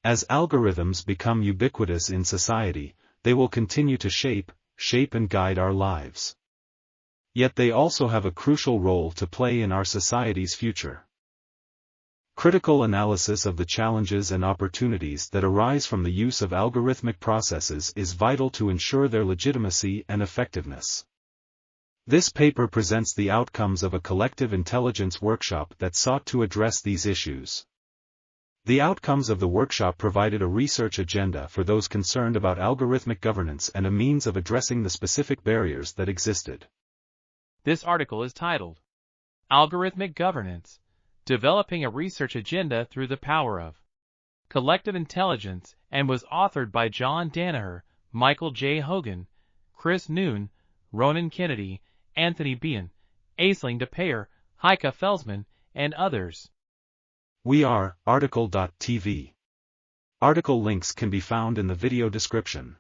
As algorithms become ubiquitous in society, they will continue to shape and guide our lives. Yet they also have a crucial role to play in our society's future. Critical analysis of the challenges and opportunities that arise from the use of algorithmic processes is vital to ensure their legitimacy and effectiveness. This paper presents the outcomes of a collective intelligence workshop that sought to address these issues. The outcomes of the workshop provided a research agenda for those concerned about algorithmic governance and a means of addressing the specific barriers that existed. This article is titled, Algorithmic Governance, Developing a Research Agenda Through the Power of Collective Intelligence, and was authored by John Danaher, Michael J. Hogan, Chris Noone, Rónán Kennedy, Anthony Behan, Aisling de Paor, Heike Felzmann, and others. We are article.tv. Article links can be found in the video description.